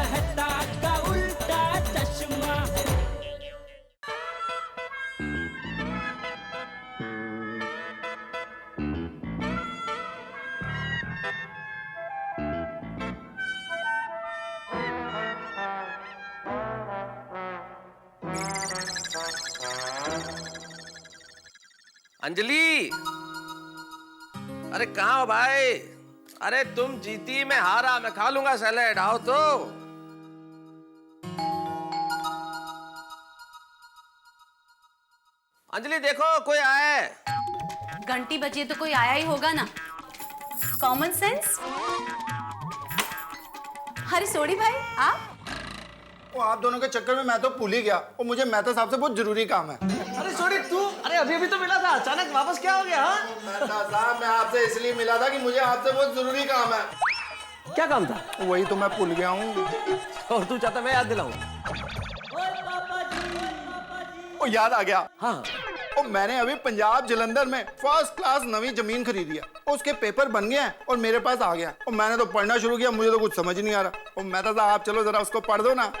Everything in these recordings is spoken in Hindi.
कहता का उल्टा चश्मा। अंजलि, अरे कहाँ हो भाई? अरे तुम जीती मैं हारा, मैं खा लूंगा सैलेड, आओ तो। अंजलि देखो कोई आया है। घंटी बजी है तो कोई आया ही होगा ना। Common sense. अरे सोडी भाई आप? वो आप दोनों के चक्कर में मैं तो भूल ही गया। और मुझे मेहता साहब से बहुत जरूरी काम है। अरे सोडी तू, अरे अभी तो मिला था, अचानक वापस क्या हो गया? मेहता साहब मैं आपसे इसलिए मिला था कि मुझे आपसे बहुत जरूरी काम है। क्या काम था? वही तो मैं भूल गया हूँ। और तू चाहता मैं याद दिलाऊं? वो याद आ गया। हाँ। और मैंने अभी पंजाब जलंधर में फर्स्ट क्लास नवी जमीन खरीदी है। उसके पेपर बन गए हैं और मेरे पास आ गया। और मैंने तो पढ़ना शुरू किया, मुझे तो कुछ समझ नहीं आ रहा। और मेहता साहब आप चलो जरा उसको पढ़ दो ना।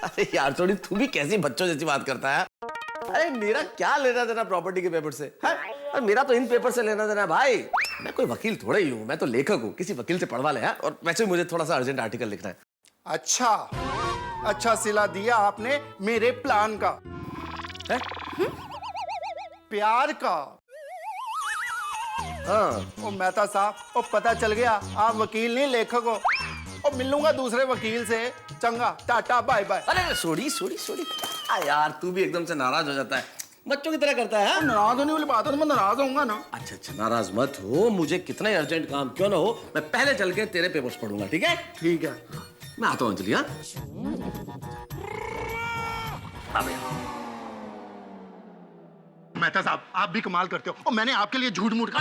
अरे यार थोड़ी तू भी कैसी बच्चों जैसी बात करता है? अरे मेरा क्या लेना देना प्रॉपर्टी के पेपर से है? और मेरा तो इन पेपर से लेना देना है भाई। मैं कोई वकील थोड़ा ही हूँ, मैं तो लेखक हूँ, किसी वकील से पढ़वा ले। है? और वैसे मुझे थोड़ा सा अर्जेंट आर्टिकल लिखना है। अच्छा सिला दिया आपने मेरे प्लान का है? प्यार का। हाँ। ओ मेहता साहब, ओ पता चल गया आप वकील नहीं लेखक हो। और मिलूंगा दूसरे वकील से। चंगा टाटा बाय बाय। अरे सॉरी यार तू भी एकदम से नाराज हो जाता है, बच्चों की तरह करता है। नाराज होने वाली बात है तो मैं नाराज होऊंगा ना। अच्छा नाराज मत हो, मुझे कितना ही अर्जेंट काम क्यों ना हो, मैं पहले चल के तेरे पेपर्स पढ़ूंगा। ठीक है? ठीक है, मैं आता हूँ अंजलि। हाँ मेहता साहब आप भी कमाल करते हो। और मैंने आपके लिए झूठ मूठ कर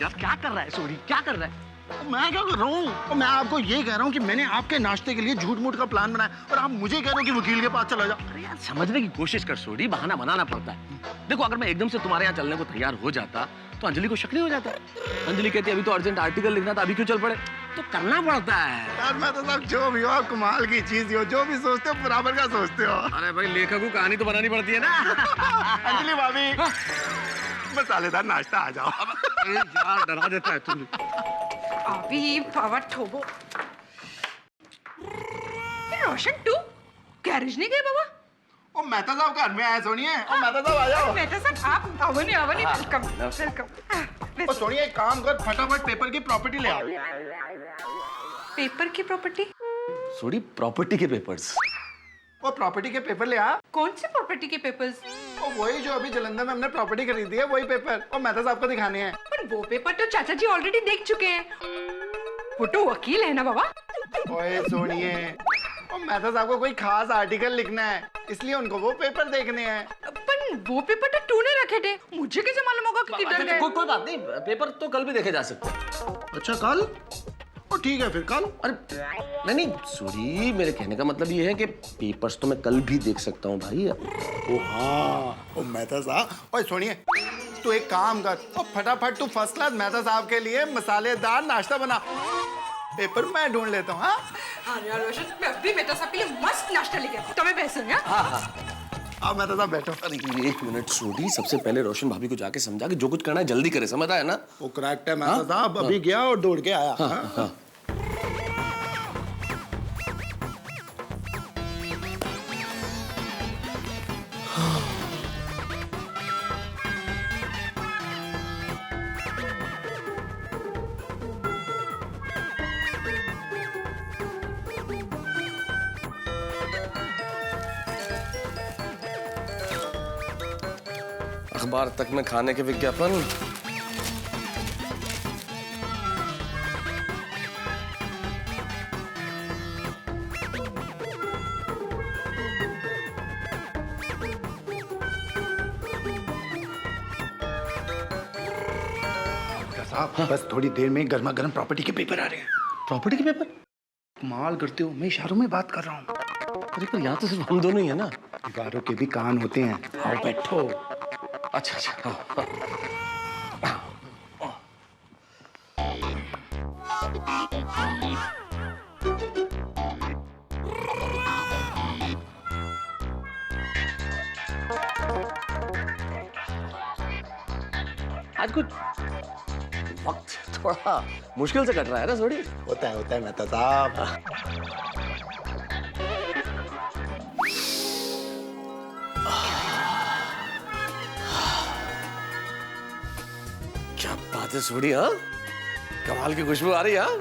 क्या कर रहा है सोडी, क्या कर रहा है? मैं क्या कर रहा हूँ? और मैं आपको ये कह रहा हूँ कि मैंने आपके नाश्ते के लिए झूठ मूठ का प्लान बनाया और आप मुझे कह रहे हो कि वकील के पास चला जा। अरे यार समझने की कोशिश कर सोडी, बहाना बनाना पड़ता है। देखो अगर मैं एकदम से तुम्हारे यहाँ चलने को तैयार हो जाता तो अंजलि को शक नहीं हो जाता। अंजलि कहती अभी तो अर्जेंट आर्टिकल लिखना था, अभी क्यों चल पड़े? तो करना पड़ता है यार। मैं तो सब जो भी हो आप कमाल की चीज हो, जो भी सोचते हो बराबर का सोचते हो। अरे भाई लेखक को कहानी तो बनानी पड़ती है ना। अंजलि भाभी मसालेदार नाश्ता आ जाओ। यार डरा देता है तुम। अभी पावर ठोबो। रोशन तू गैरेज नहीं गए बाबा? ओ मेहता साहब घर में आए सोनिए। ओ मेहता साहब आ जाओ। मेहता साहब आप आवनी वेलकम। ओ सोनिए एक काम कर, फटाफट पेपर की प्रॉपर्टी ले आओ। पेपर की प्रॉपर्टी? सोडी प्रॉपर्टी के पेपर्स। वो प्रॉपर्टी के पेपर ले आ। कौन से प्रॉपर्टी के पेपर्स? वही जो अभी जलंधर में हमने प्रॉपर्टी खरीदी है, वही पेपर। और मेहता साहब को दिखाने हैं। पर वो पेपर तो चाचा जी ऑलरेडी देख चुके हैं। वो तो वकील है ना बाबा। ओए सोनिए, और मेहता साहब को कोई खास आर्टिकल लिखना है, इसलिए उनको वो पेपर देखने हैं। पर वो पेपर तो तूने रखे थे, मुझे कैसे मालूम होगा कि किधर गए? कोई बात नहीं, पेपर तो कल भी देखे जा सकते हैं। अच्छा कल? ओ ठीक है फिर कल। अरे नहीं सॉरी, मेरे कहने का मतलब ये है कि पेपर्स तो मैं कल भी देख सकता हूँ भाई। ओ हाँ, ओ मेहता साहब। ओए सुनिए, तू एक काम कर और फटाफट तू फर्स्ट क्लास मेहता साहब के लिए मसालेदार नाश्ता बना। पेपर मैं ढूंढ लेता हूँ। हाँ यार रोशन, मैं अभी मेहता साहब के लिए मस्त नाश्ता लेके आती हूँ। तुम्हें पैसे हैं? अब मेहता साहब बैठो। अरे एक मिनट सोडी, सबसे पहले रोशन भाभी को जाके समझा कि जो कुछ करना है जल्दी करे, समझ आया ना? वो करेक्ट है मेहता साहब, अभी गया और दौड़ के आया। हाँ। अखबार तक में खाने के विज्ञापन। साहब बस थोड़ी देर में गर्मा गर्म प्रॉपर्टी के पेपर आ रहे हैं। प्रॉपर्टी के पेपर? कमाल करते हो, मैं इशारों में बात कर रहा हूँ। अरे पर यहाँ तो सिर्फ हम दोनों ही है ना। दीवारों के भी कान होते हैं। आओ बैठो। अच्छा हाँ। आज कुछ वक्त थोड़ा मुश्किल से कट रहा है ना सोडी। होता है मेहता साहब। क्या बात है सोडी, हाँ कमाल की खुशबू आ रही है। हाँ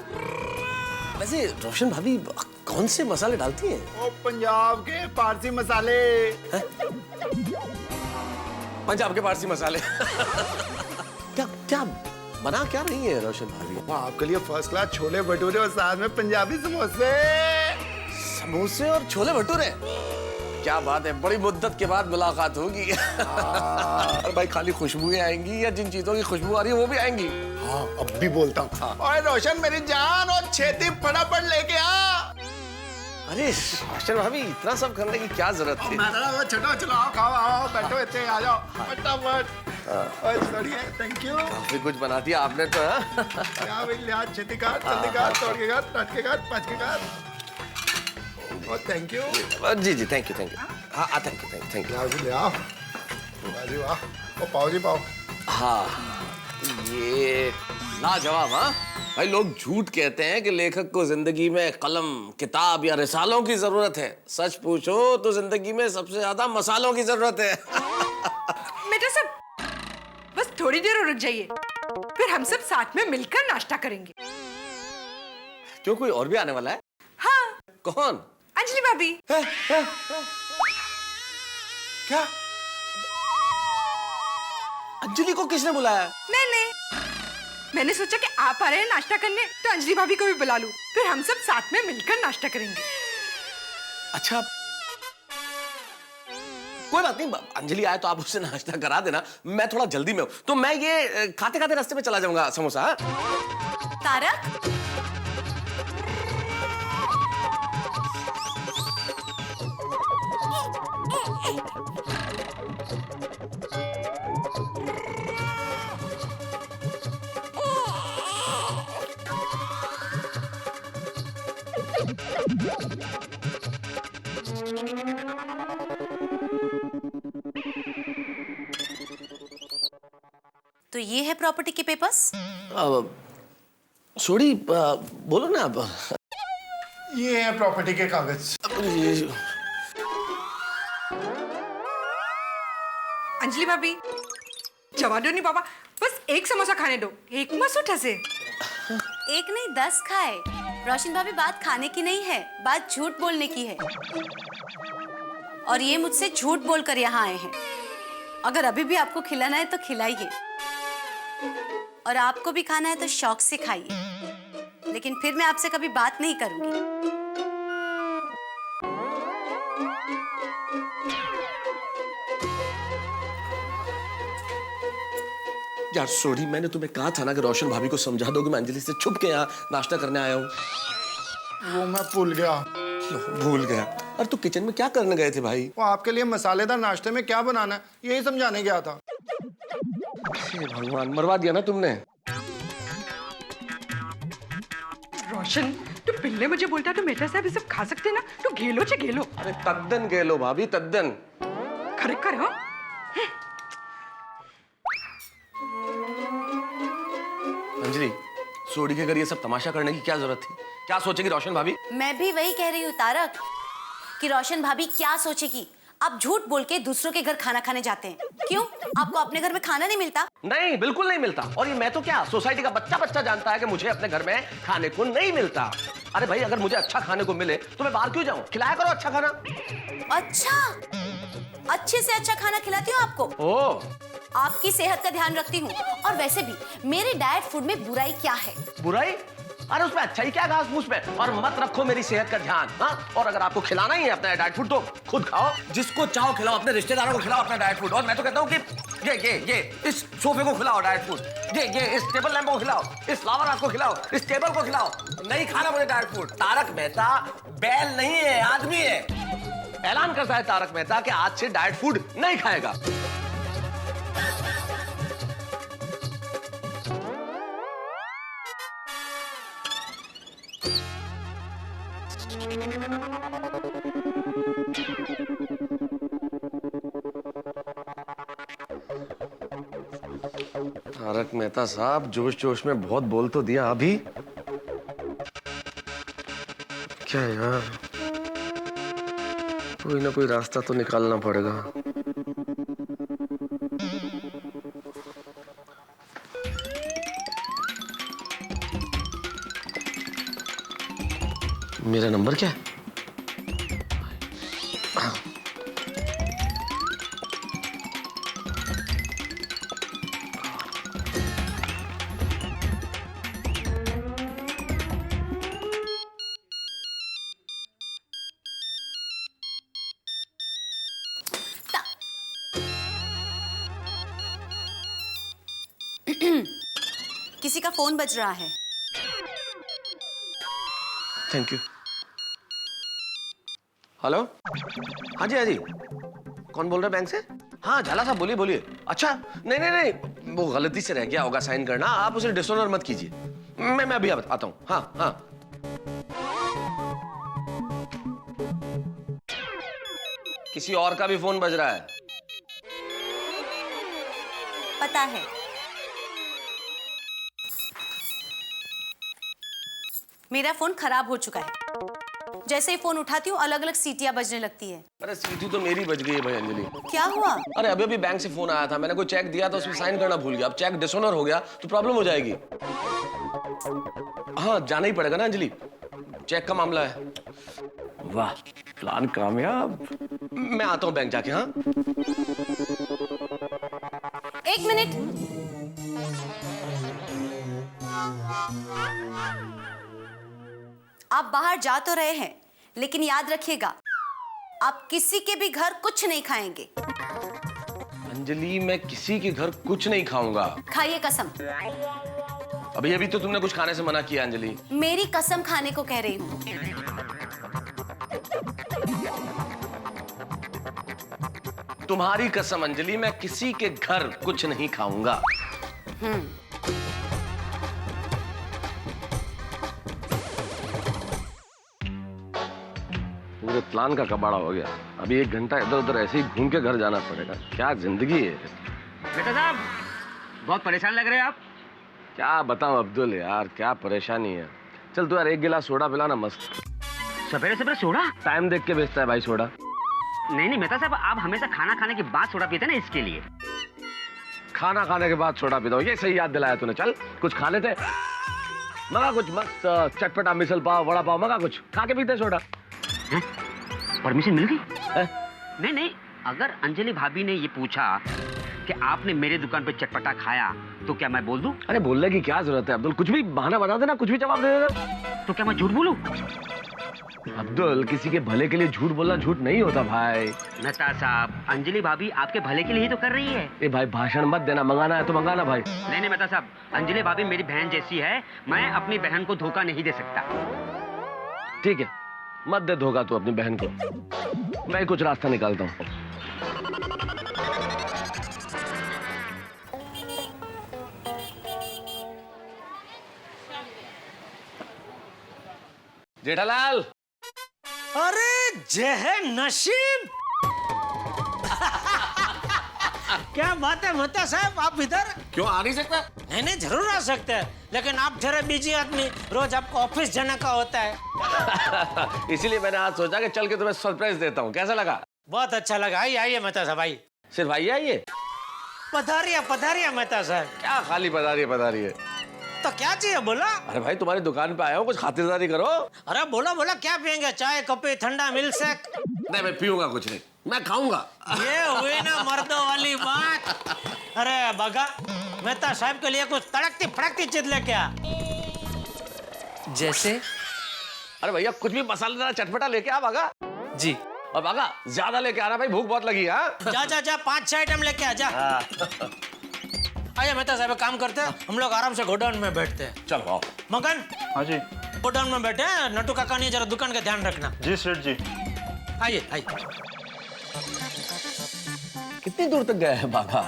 वैसे रोशन भाभी कौन से मसाले डालती हैं? वो पंजाब के पारसी मसाले। पंजाब के पारसी मसाले। क्या क्या बना क्या रही है रोशन भाभी? वो आपके लिए फर्स्ट क्लास छोले भटूरे और साथ में पंजाबी समोसे। समोसे और छोले भटूरे, क्या बात है, बड़ी मुद्दत के बाद मुलाकात होगी। और भाई खाली खुशबुएं आएंगी या जिन चीजों की खुशबू आ रही है वो भी आएंगी? हाँ अब भी बोलता हूँ। और रोशन मेरी जान, और छेती फटाफट लेके आ। अरे रोशन भाभी इतना सब करने की क्या जरूरत थी? वो छोटो चलो आओ खाओ आओ बैठो इतने आ जाओ फटाफट। बढ़िया थैंक यू। काफी कुछ बना दिया आपने तो। क्या भाई लिया छेती काट जल्दी काट तोड़ के काट काट के काट पाँच के काट। Thank you. जी थैंक यू हाँ थैंक यू। ले आओ बाजी वाह। ओ पाओ जी पाओ। हाँ ये लाजवाब। हाँ भाई लोग झूठ कहते हैं कि लेखक को जिंदगी में कलम किताब या रिसालों की जरूरत है, सच पूछो तो जिंदगी में सबसे ज्यादा मसालों की जरूरत है। बेटा सब बस थोड़ी देर और रुक जाइए, फिर हम सब साथ में मिलकर नाश्ता करेंगे। क्यों कोई और भी आने वाला है? हाँ कौन? अंजलि भाभी। क्या अंजलि को किसने बुलाया? मैंने सोचा कि आप आ रहे हैं नाश्ता करने तो अंजलि भाभी को भी बुला लूं, फिर हम सब साथ में मिलकर नाश्ता करेंगे। अच्छा कोई बात नहीं, अंजलि आए तो आप उससे नाश्ता करा देना, मैं थोड़ा जल्दी में हूं तो मैं ये खाते खाते रास्ते में चला जाऊंगा समोसा। तारक तो ये है प्रॉपर्टी के पेपर्स। सोडी बोलो ना अब। ये है प्रॉपर्टी के कागज। अंजलि भाभी जवा दो नहीं बाबा, बस एक समोसा खाने दो, एक मत उठा से। एक नहीं 10 खाए। रोशन भाभी बात खाने की नहीं है, बात झूठ बोलने की है। और ये मुझसे झूठ बोलकर यहाँ आए हैं। अगर अभी भी आपको खिलाना है तो खिलाइए, और आपको भी खाना है तो शौक से खाइए, लेकिन फिर मैं आपसे कभी बात नहीं करूंगी। यार सोडी मैंने तुम्हें कहा था ना कि रोशन भाभी को समझा दो कि मैं अंजलि से छुप के यहाँ नाश्ता करने आया हूँ। वो मैं भूल गया। भूल गया? अरे तो किचन में क्या करने गए थे भाई? वो आपके लिए मसालेदार नाश्ते में क्या बनाना है यही समझाने गया था। भगवान मरवा दिया ना तुमने। रोशन तो पहले मुझे बोलता तो मेहता साहब ये सब खा सकते ना, तो गेलो चे गेलो। अरे तद्दन गेलो भाभी तद्दन। खरेखर हाँ। अंजलि सोडी के घर ये सब तमाशा करने की क्या जरूरत थी? क्या सोचेगी रोशन भाभी? मैं भी वही कह रही हूँ तारक कि रोशन भाभी क्या सोचेगी। आप झूठ बोल के दूसरों के घर खाना खाने जाते हैं, क्यों? आपको अपने घर में खाना नहीं मिलता? नहीं बिल्कुल नहीं मिलता। और ये मैं तो क्या सोसाइटी का बच्चा जानता है कि मुझे अपने घर में खाने को नहीं मिलता। अरे भाई अगर मुझे अच्छा खाने को मिले तो मैं बाहर क्यों जाऊं? खिलाया करो अच्छा खाना। अच्छा अच्छे से अच्छा खाना खिलाती हूँ आपको। ओ आपकी सेहत का ध्यान रखती हूँ। और वैसे भी मेरे डाइट फूड में बुराई क्या है? बुराई? अरे उसमें अच्छा ही क्या घास फूस में। और मत रखो मेरी सेहत का ध्यान। हाँ और अगर आपको खिलाना ही है अपना डाइट फूड तो खुद खाओ, जिसको चाहो खिलाओ, अपने रिश्तेदारों को खिलाओ अपना डाइट फूड। और मैं तो कहता हूँ कि ये इस सोफे को खिलाओ डाइट फूड, ये इस टेबल लैंप को खिलाओ, इस फ्लावर वास को खिलाओ, इस टेबल को खिलाओ। नहीं खाना मुझे डाइट फूड। तारक मेहता बैल नहीं है आदमी है। ऐलान करता है तारक मेहता कि आज से डाइट फूड नहीं खाएगा। तारक मेहता साहब, जोश जोश में बहुत बोल तो दिया, अभी क्या यार, कोई ना कोई रास्ता तो निकालना पड़ेगा। मेरा नंबर क्या है? किसी का फोन बज रहा है। Thank you. हेलो, हाँ जी हाँ जी, कौन बोल रहे हैं बैंक से? हाँ झाला साहब, बोलिए बोलिए। अच्छा नहीं नहीं नहीं, वो गलती से रह गया होगा साइन करना, आप उसे डिसऑनर मत कीजिए। मैं अभी आता हूँ। हाँ हाँ, किसी और का भी फोन बज रहा है। पता है। मेरा फोन खराब हो चुका है। जैसे ही फोन उठाती हूँ अलग अलग सीटियां बजने लगती है। अरे सीटी तो मेरी बज गई है भाई अंजलि। क्या हुआ? अरे अभी अभी बैंक से फोन आया था, मैंने कोई चेक दिया था, उसमें साइन करना भूल गया। अब चेक डिसऑनर हो गया तो प्रॉब्लम हो जाएगी। हाँ जाना ही पड़ेगा ना अंजलि, चेक का मामला है। वाह, प्लान कामयाब। मैं आता हूँ बैंक जाके। हाँ 1 मिनट। आप बाहर जा तो रहे हैं, लेकिन याद रखिएगा आप किसी के भी घर कुछ नहीं खाएंगे। अंजलि, मैं किसी के घर कुछ नहीं खाऊंगा। खाइए कसम। अभी अभी तो तुमने कुछ खाने से मना किया अंजलि। मेरी कसम खाने को कह रही हूँ। तुम्हारी कसम अंजलि, मैं किसी के घर कुछ नहीं खाऊंगा। पूरे प्लान का कबाड़ा हो गया। अभी 1 घंटा इधर उधर ऐसे ही घूम के घर जाना पड़ेगा। क्या जिंदगी है। बेटा साहब, बहुत परेशान लग रहे हैं आप। क्या बताऊं अब्दुल यार, क्या परेशानी है। चल तू यार 1 गिलास सोडा पिलाना मस्त। सवेरे सवेरे सोडा? टाइम देख के बेचता है भाई सोडा। नहीं नहीं मेहता साहब, आप हमेशा खाना खाने के बाद सोडा पीते ना, इसके लिए। खाना खाने के बाद सोडा पीता हूँ, ये सही याद दिलाया तूने। चल कुछ खा लेते, मगा कुछ मस्त चटपटा मिसल पाव, वड़ा पाव, मगा कुछ, खा के पीते सोडा। परमिशन मिल गई? नहीं नहीं, अगर अंजलि भाभी ने ये पूछा कि आपने मेरे दुकान पे चटपटा खाया तो क्या मैं बोल दूं? अरे बोलने की क्या जरूरत है अब्दुल, कुछ भी बहाना बता देना, कुछ भी जवाब दे देना। तो क्या मैं झूठ बोलूं? अब्दुल, किसी के भले के लिए झूठ बोलना झूठ नहीं होता भाई। मेहता साहब, अंजलि भाभी आपके भले के लिए ही तो कर रही है। ए भाई भाषण मत देना, मंगाना है तो मंगाना भाई। नहीं नहीं मेहता साहब, अंजलि भाभी मेरी बहन जैसी है, मैं अपनी बहन को धोखा नहीं दे सकता। ठीक है, मत दे धोखा तू अपनी बहन को, मैं कुछ रास्ता निकालता हूँ। जेठालाल। अरे जय नसीब। क्या बात है मेहता साहब, आप इधर? क्यों आ नहीं सकता? नहीं नहीं जरूर आ सकते हैं, लेकिन आप जरा बिजी आदमी, रोज आपको ऑफिस जाने का होता है। इसीलिए मैंने आज सोचा कि चल के तुम्हें सरप्राइज देता हूँ। कैसा लगा? बहुत अच्छा लगा। आइए आइए मेहता साहब, आइए। सिर्फ आइए आइए? पधारिए मेहता साहब। क्या खाली पधारिए? तो क्या चाहिए बोला? अरे भाई तुम्हारी दुकान पे आया हूँ, कुछ खातिरदारी करो। अरे बोला क्या पियेंगे? चाय, कॉफी, ठंडा, मिल्क शेक? नहीं मैं पीऊंगा कुछ नहीं, मैं खाऊंगा। ये हुई ना मर्दों वाली बात। अरे बगा, मेहता साहब के लिए कुछ तड़कती फड़कती चीज लेके आ। जैसे? अरे भैया कुछ भी मसालेदार चटपटा लेके आ बागा। जी। और बागा ज्यादा लेके आना भाई, भूख बहुत लगी है। जा 5-6 आइटम लेके आ जा। आइए मेहता साहब, काम करते हैं हम लोग, आराम से गोडाउन में बैठते हैं। चलो आओ। मगन। हाँ जी। गोडाउन में बैठे हैं, नटू काका नहीं, जरा दुकान का ध्यान रखना। जी सेठ जी। आइए आइए। कितनी दूर तक गया है बागा?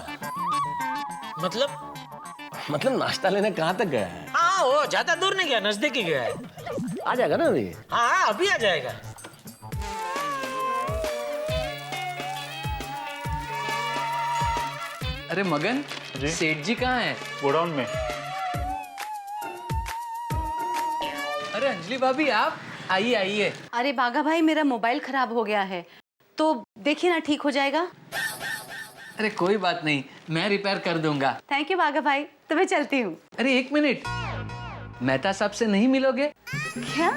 मतलब नाश्ता लेने कहाँ तक गया है? हाँ हाँ वो ज्यादा दूर नहीं गया, नजदीक ही गया है। आ जाएगा ना अभी। हाँ अभी आ जाएगा। अरे मगन, सेठ जी कहाँ हैं? गोडाउन में। अरे अंजलि भाभी आप आइए आइए। अरे बाघा भाई, मेरा मोबाइल खराब हो गया है, तो देखिए ना ठीक हो जाएगा। अरे कोई बात नहीं, मैं रिपेयर कर दूंगा। थैंक यू बाघा भाई, तो मैं चलती हूँ। अरे एक मिनट, मेहता साहब से नहीं मिलोगे? क्या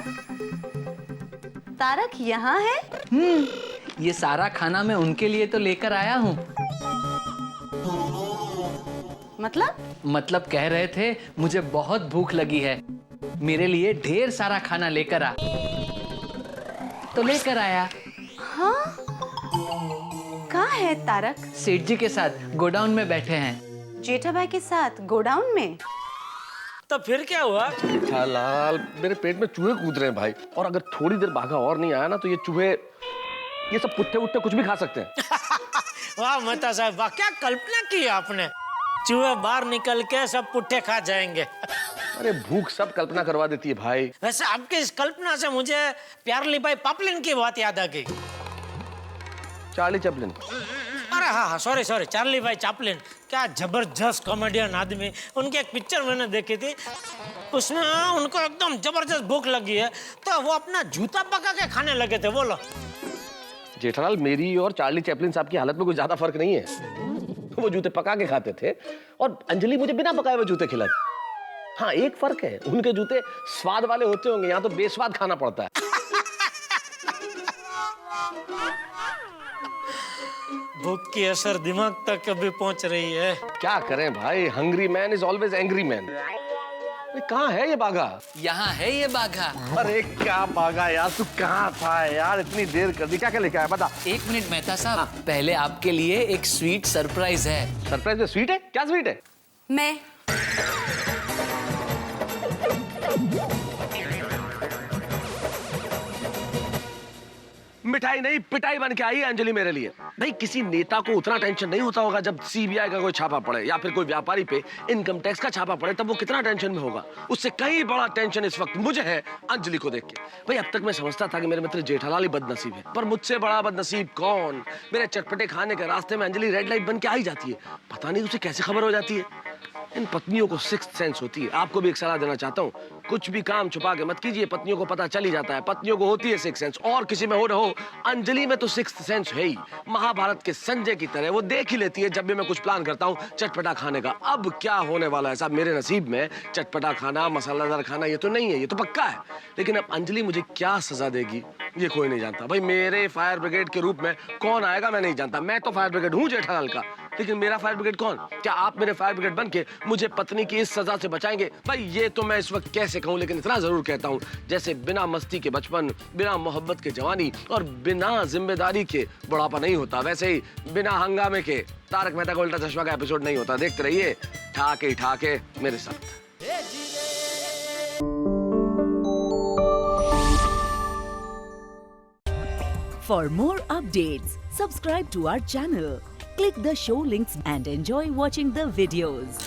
तारक यहाँ है? ये सारा खाना मैं उनके लिए तो लेकर आया हूँ। मतलब कह रहे थे मुझे बहुत भूख लगी है, मेरे लिए ढेर सारा खाना लेकर आ, तो लेकर आया। हाँ, कहाँ है तारक? सेठ जी के साथ गोडाउन में बैठे हैं। जेठा भाई के साथ गोडाउन में? तो फिर क्या हुआ? जेठालाल, मेरे पेट में चूहे कूद रहे हैं भाई, और अगर थोड़ी देर बाघा और नहीं आया ना तो ये चूहे, ये सब पुट्ठे उट्ठे कुछ भी खा सकते हैं। वाह मेहता साहब, वाह क्या कल्पना की आपने। चूहे बाहर निकल के सब पुट्ठे खा जाएंगे। अरे भूख सब कल्पना करवा देती है भाई। वैसे आपकी इस कल्पना से मुझे प्यारली भाई पापलिन की बात याद आ गई। Charlie Chaplin. अरे हाँ, सॉरी चार्ली भाई चैपलिन, क्या जबरदस्त कॉमेडियन आदमी। उनकी एक पिक्चर मैंने देखी थी, उसमें उनको एकदम जबरदस्त भूख लगी है तो वो अपना जूता पका के खाने लगे थे। बोलो जेठालाल, मेरी और चार्ली चैपलिन साहब की हालत में कोई ज्यादा फर्क नहीं है। वो जूते पका के खाते थे और अंजलि मुझे बिना पकाए हुए जूते खिलाती। हाँ एक फर्क है, उनके जूते स्वाद वाले होते होंगे, यहाँ तो बेस्वाद खाना पड़ता है। भूख की असर दिमाग तक कभी पहुंच रही है। क्या करें भाई, hungry man is always angry man. कहाँ है ये बाघा? यहाँ है ये बाघा। अरे क्या बाघा यार, तू कहाँ था यार, इतनी देर कर दी। क्या क्या लेके आया बता। एक मिनट मेहता साहब, पहले आपके लिए एक स्वीट सरप्राइज है। सरप्राइज में स्वीट है? क्या स्वीट है? मैं मिठाई नहीं पिटाई बन के आई है अंजलि मेरे लिए। नहीं, किसी नेता को उतना टेंशन नहीं होता होगा जब सीबीआई का कोई छापा पड़े या फिर कोई व्यापारी पे इनकम टैक्स का छापा पड़े, तब वो कितना टेंशन में होगा। उससे कहीं बड़ा टेंशन इस वक्त मुझे है अंजलि को देख के। भाई अब तक मैं समझता था कि मेरे मित्र जेठालाल ही बदनसीब है, पर मुझसे बड़ा बदनसीब कौन। मेरे चटपटे खाने के रास्ते में अंजलि रेड लाइट बन के आई जाती है, पता नहीं उसे कैसे खबर हो जाती है। इन पत्नियों को सिक्स्थ सेंस होती है। आपको भी एक सलाह देना चाहता हूँ, कुछ भी काम छुपा के मत कीजिए, पत्नियों को पता चल ही जाता है। पत्नियों को होती है सिक्स्थ सेंस, और किसी में हो रहो, अंजलि में तो सिक्स्थ सेंस है ही। महाभारत के संजय की तरह वो देख ही लेती है जब भी मैं कुछ प्लान करता हूँ चटपटा खाने का। अब क्या होने वाला है साहब, मेरे नसीब में चटपटा खाना, मसालेदार खाना ये तो नहीं है, ये तो पक्का है। लेकिन अब अंजलि मुझे क्या सजा देगी ये कोई नहीं जानता। भाई मेरे फायर ब्रिगेड के रूप में कौन आएगा मैं नहीं जानता। मैं तो फायर ब्रिगेड हूँ जेठालाल का, लेकिन मेरा फायर ब्रिगेड कौन? क्या आप मेरे फायर ब्रिगेड बन के मुझे पत्नी की इस सजा से बचाएंगे? भाई ये तो मैं इस वक्त कैसे कहूँ, लेकिन इतना जरूर कहता हूँ, जैसे बिना मस्ती के बचपन, बिना मोहब्बत के जवानी और बिना जिम्मेदारी के बुढ़ापा नहीं होता, वैसे ही बिना हंगामे के तारक मेहता का उल्टा चश्मा का एपिसोड नहीं होता। देखते रहिए ठाके ठाके मेरे साथ। For more updates, subscribe to our channel, click the show links and enjoy watching the videos.